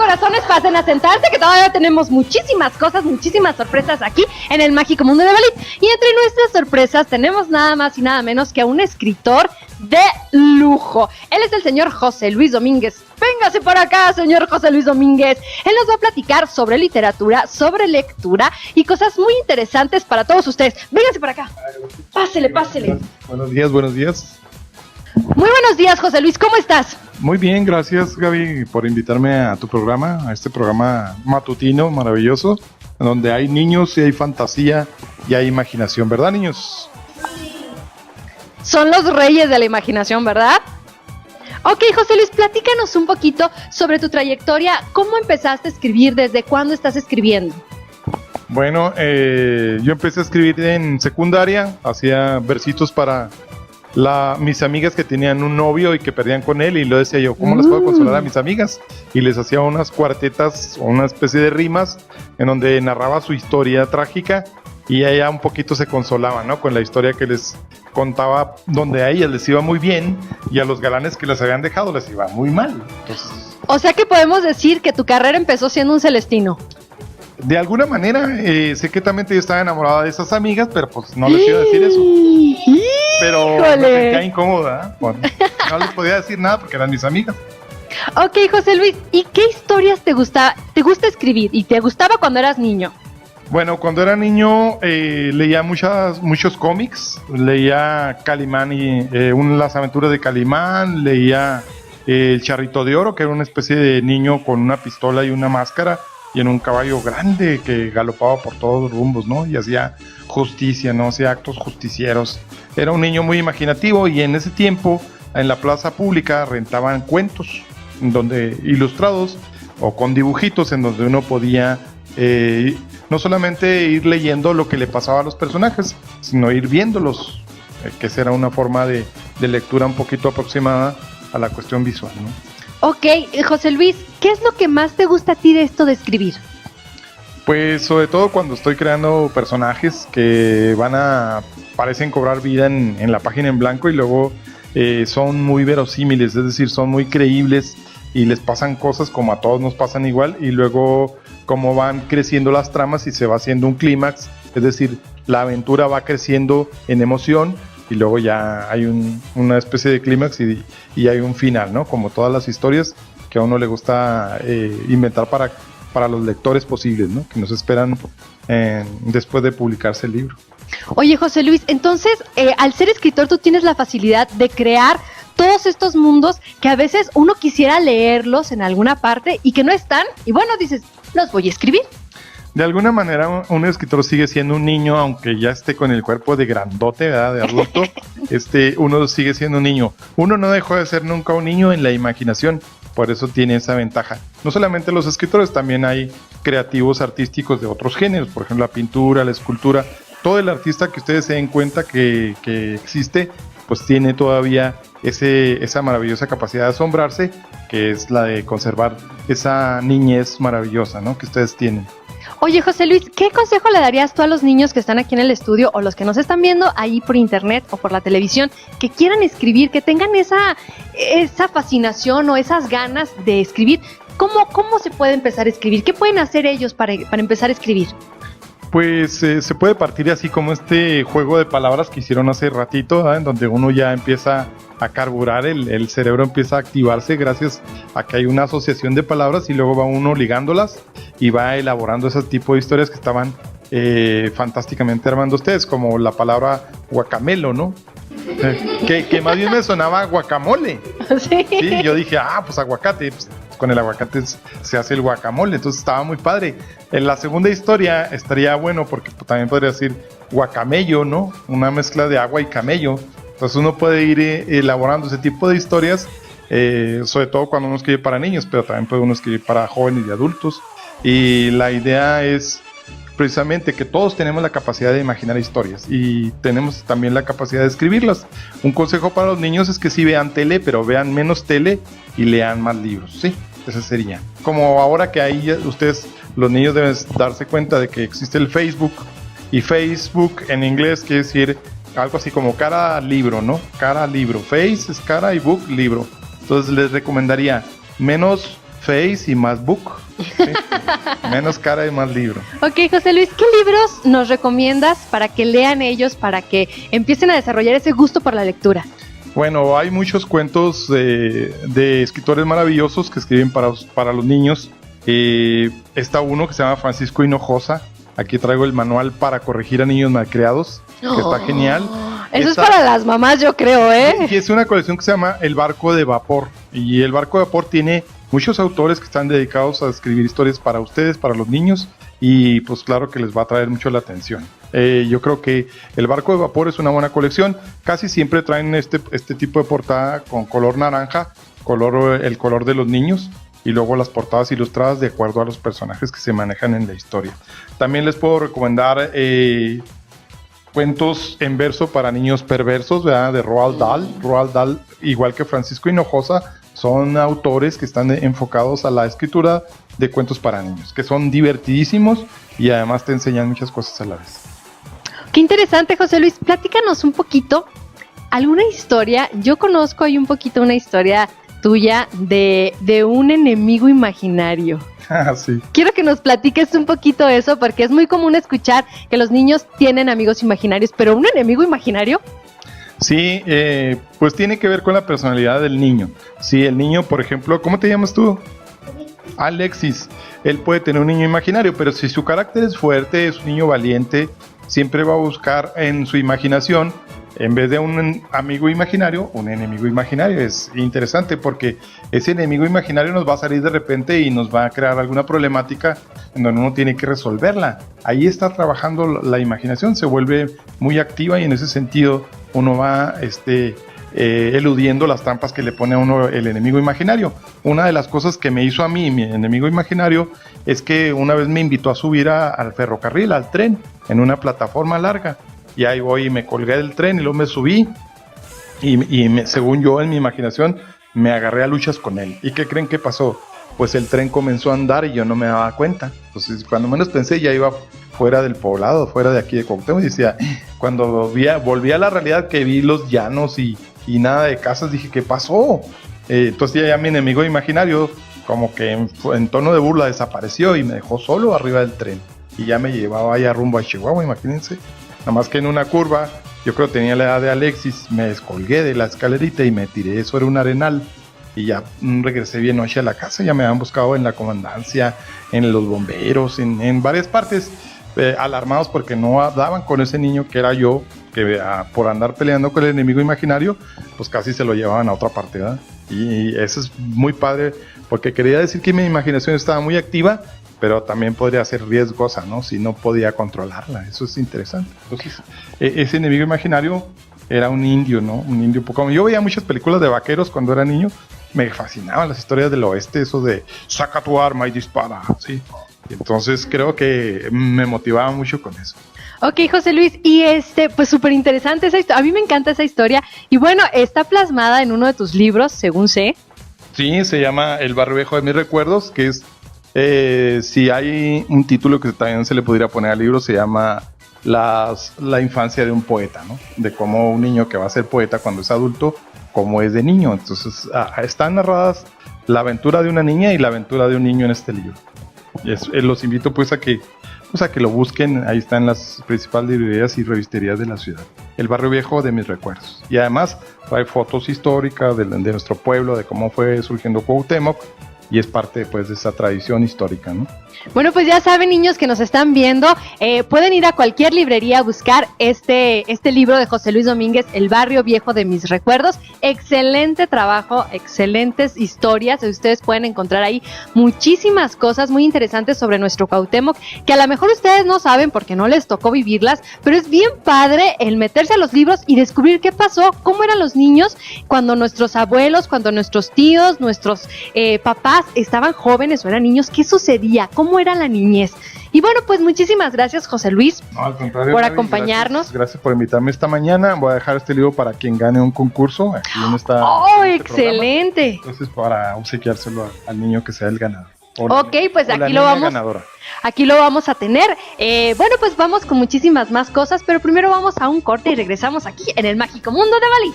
corazones, pasen a sentarse, que todavía tenemos muchísimas cosas, muchísimas sorpresas aquí en el mágico mundo de Balit. Y entre nuestras sorpresas tenemos nada más y nada menos que a un escritor de lujo. Él es el señor José Luis Domínguez. Véngase por acá, señor José Luis Domínguez. Él nos va a platicar sobre literatura, sobre lectura y cosas muy interesantes para todos ustedes. Véngase por acá. Pásele. Buenos días, buenos días. Muy buenos días, José Luis, ¿cómo estás? Muy bien, gracias Gaby por invitarme a tu programa, a este programa matutino maravilloso, donde hay niños y hay fantasía y hay imaginación, ¿verdad, niños? Son los reyes de la imaginación, ¿verdad? Ok, José Luis, platícanos un poquito sobre tu trayectoria. ¿Cómo empezaste a escribir? ¿Desde cuándo estás escribiendo? Bueno, yo empecé a escribir en secundaria, hacía versitos para mis amigas que tenían un novio y que perdían con él, y lo decía yo, ¿cómo las puedo consolar a mis amigas? Y les hacía unas cuartetas o una especie de rimas en donde narraba su historia trágica y ella un poquito se consolaba, ¿no? Con la historia que les contaba, donde a ellas les iba muy bien y a los galanes que les habían dejado les iba muy mal. Entonces, o sea que podemos decir que tu carrera empezó siendo un celestino. De alguna manera, secretamente yo estaba enamorada de esas amigas, pero pues no les iba a decir eso. Pero me sentía incómoda, bueno, no les podía decir nada porque eran mis amigas. Ok, José Luis, ¿y qué historias te gusta escribir y te gustaba cuando eras niño? Bueno, cuando era niño leía muchos cómics, leía Calimán y las aventuras de Calimán, leía El Charrito de Oro, que era una especie de niño con una pistola y una máscara y en un caballo grande que galopaba por todos los rumbos, ¿no? Y hacía justicia, ¿no? Hacía actos justicieros. Era un niño muy imaginativo y en ese tiempo en la plaza pública rentaban cuentos ilustrados o con dibujitos en donde uno podía no solamente ir leyendo lo que le pasaba a los personajes, sino ir viéndolos, que esa era una forma de lectura un poquito aproximada a la cuestión visual, ¿no? Ok, José Luis, ¿qué es lo que más te gusta a ti de esto de escribir? Pues sobre todo cuando estoy creando personajes que parecen cobrar vida en la página en blanco y luego son muy verosímiles, es decir, son muy creíbles y les pasan cosas como a todos nos pasan igual, y luego cómo van creciendo las tramas y se va haciendo un clímax, es decir, la aventura va creciendo en emoción y luego ya hay una especie de clímax y hay un final, ¿no? Como todas las historias que a uno le gusta inventar para los lectores posibles, ¿no? Que nos esperan después de publicarse el libro. Oye, José Luis, entonces, al ser escritor tú tienes la facilidad de crear todos estos mundos que a veces uno quisiera leerlos en alguna parte y que no están, y bueno, dices, los voy a escribir. De alguna manera un escritor sigue siendo un niño, aunque ya esté con el cuerpo de grandote, ¿verdad? De adulto, uno sigue siendo un niño. Uno no dejó de ser nunca un niño en la imaginación, por eso tiene esa ventaja. No solamente los escritores, también hay creativos artísticos de otros géneros, por ejemplo la pintura, la escultura. Todo el artista que ustedes se den cuenta que existe, pues tiene todavía esa maravillosa capacidad de asombrarse, que es la de conservar esa niñez maravillosa, ¿no? Que ustedes tienen. Oye, José Luis, ¿qué consejo le darías tú a los niños que están aquí en el estudio o los que nos están viendo ahí por internet o por la televisión, que quieran escribir, que tengan esa fascinación o esas ganas de escribir? ¿Cómo se puede empezar a escribir? ¿Qué pueden hacer ellos para empezar a escribir? Pues se puede partir así como este juego de palabras que hicieron hace ratito, ¿verdad? En donde uno ya empieza a carburar, el cerebro empieza a activarse gracias a que hay una asociación de palabras y luego va uno ligándolas y va elaborando ese tipo de historias que estaban fantásticamente armando ustedes, como la palabra guacamelo, ¿no? Que más bien me sonaba guacamole. Sí. Sí, yo dije, pues aguacate, pues con el aguacate se hace el guacamole, entonces estaba muy padre. En la segunda historia estaría bueno porque también podría decir guacamello, ¿no? Una mezcla de agua y camello. Entonces uno puede ir elaborando ese tipo de historias, sobre todo cuando uno escribe para niños, pero también puede uno escribir para jóvenes y adultos. Y la idea es precisamente que todos tenemos la capacidad de imaginar historias y tenemos también la capacidad de escribirlas. Un consejo para los niños es que sí vean tele, pero vean menos tele y lean más libros, ¿sí? Ese sería. Como ahora que ahí ustedes, los niños, deben darse cuenta de que existe el Facebook, y Facebook en inglés quiere decir algo así como cara libro, ¿no? Cara libro. Face es cara y book libro. Entonces les recomendaría menos face y más book. ¿Sí? Menos cara y más libro. Ok, José Luis, ¿qué libros nos recomiendas para que lean ellos, para que empiecen a desarrollar ese gusto por la lectura? Bueno, hay muchos cuentos de escritores maravillosos que escriben para los niños. Está uno que se llama Francisco Hinojosa. Aquí traigo el manual para corregir a niños malcriados, que está genial. Eso es para las mamás, yo creo, ¿eh? Y es una colección que se llama El Barco de Vapor. Y El Barco de Vapor tiene muchos autores que están dedicados a escribir historias para ustedes, para los niños. Y pues claro que les va a traer mucho la atención. Yo creo que El Barco de Vapor es una buena colección. Casi siempre traen este tipo de portada con color naranja, el color de los niños. Y luego las portadas ilustradas de acuerdo a los personajes que se manejan en la historia. También les puedo recomendar cuentos en verso para niños perversos, ¿verdad? De Roald Dahl. Roald Dahl, igual que Francisco Hinojosa, son autores que están enfocados a la escritura de cuentos para niños, que son divertidísimos y además te enseñan muchas cosas a la vez. Qué interesante, José Luis. Platícanos un poquito, alguna historia. Yo conozco ahí un poquito una historia tuya de un enemigo imaginario. Sí. Quiero que nos platiques un poquito eso, porque es muy común escuchar que los niños tienen amigos imaginarios, pero ¿un enemigo imaginario? Sí, pues tiene que ver con la personalidad del niño. Si el niño, por ejemplo, ¿cómo te llamas tú? Alexis. Él puede tener un niño imaginario, pero si su carácter es fuerte, es un niño valiente, siempre va a buscar en su imaginación, en vez de un amigo imaginario, un enemigo imaginario. Es interesante porque ese enemigo imaginario nos va a salir de repente y nos va a crear alguna problemática en donde uno tiene que resolverla. Ahí está trabajando la imaginación, se vuelve muy activa y en ese sentido uno va eludiendo las trampas que le pone a uno el enemigo imaginario. Una de las cosas que me hizo a mí mi enemigo imaginario es que una vez me invitó a subir al ferrocarril, al tren, en una plataforma larga. Y ahí voy y me colgué del tren y luego me subí y según yo en mi imaginación me agarré a luchas con él. ¿Y qué creen que pasó? Pues el tren comenzó a andar y yo no me daba cuenta. Entonces cuando menos pensé ya iba fuera del poblado, fuera de aquí de Cuauhtémoc. Y decía, cuando volví a la realidad que vi los llanos y nada de casas, dije, ¿qué pasó? Entonces ya mi enemigo imaginario como que en tono de burla desapareció y me dejó solo arriba del tren. Y ya me llevaba allá rumbo a Chihuahua, imagínense. Nada más que en una curva, yo creo que tenía la edad de Alexis, me descolgué de la escalerita y me tiré sobre un arenal. Y ya regresé bien noche a la casa, ya me habían buscado en la comandancia, en los bomberos, en varias partes, alarmados porque no daban con ese niño que era yo, que por andar peleando con el enemigo imaginario, pues casi se lo llevaban a otra parte, ¿verdad? Y eso es muy padre, porque quería decir que mi imaginación estaba muy activa, pero también podría ser riesgosa, ¿no? Si no podía controlarla. Eso es interesante. Entonces, ese enemigo imaginario era un indio, ¿no? Un indio poco. Yo veía muchas películas de vaqueros cuando era niño. Me fascinaban las historias del oeste, eso de saca tu arma y dispara, ¿sí? Y entonces creo que me motivaba mucho con eso. Ok, José Luis, y pues súper interesante esa historia. A mí me encanta esa historia. Y bueno, está plasmada en uno de tus libros, según sé. Sí, se llama El Barrio Viejo de mis recuerdos, que es si hay un título que también se le podría poner al libro, se llama la infancia de un poeta, ¿no? De cómo un niño que va a ser poeta cuando es adulto, cómo es de niño. Entonces están narradas la aventura de una niña y la aventura de un niño en este libro. Los invito pues a que lo busquen. Ahí están las principales librerías y revisterías de la ciudad. El Barrio Viejo de mis recuerdos. Y además trae fotos históricas de nuestro pueblo, de cómo fue surgiendo Cuauhtémoc. Y es parte pues de esa tradición histórica, ¿no? Bueno, pues ya saben, niños que nos están viendo, pueden ir a cualquier librería a buscar este libro de José Luis Domínguez, El Barrio Viejo de mis recuerdos. Excelente trabajo, excelentes historias. Ustedes pueden encontrar ahí muchísimas cosas muy interesantes sobre nuestro Cuauhtémoc, que a lo mejor ustedes no saben porque no les tocó vivirlas, pero es bien padre el meterse a los libros y descubrir qué pasó, cómo eran los niños cuando nuestros abuelos, cuando nuestros tíos, nuestros papás estaban jóvenes o eran niños. ¿Qué sucedía? ¿Cómo era la niñez? Y bueno, pues muchísimas gracias, José Luis, no, al contrario, por Gaby, acompañarnos. Gracias por invitarme esta mañana. Voy a dejar este libro para quien gane un concurso. Aquí no está. ¡Oh, excelente! Programa. Entonces, para obsequiárselo al niño que sea el ganador. Ok, pues aquí lo vamos. Ganadora. Aquí lo vamos a tener. Bueno, pues vamos con muchísimas más cosas, pero primero vamos a un corte y regresamos aquí en el mágico mundo de Balí.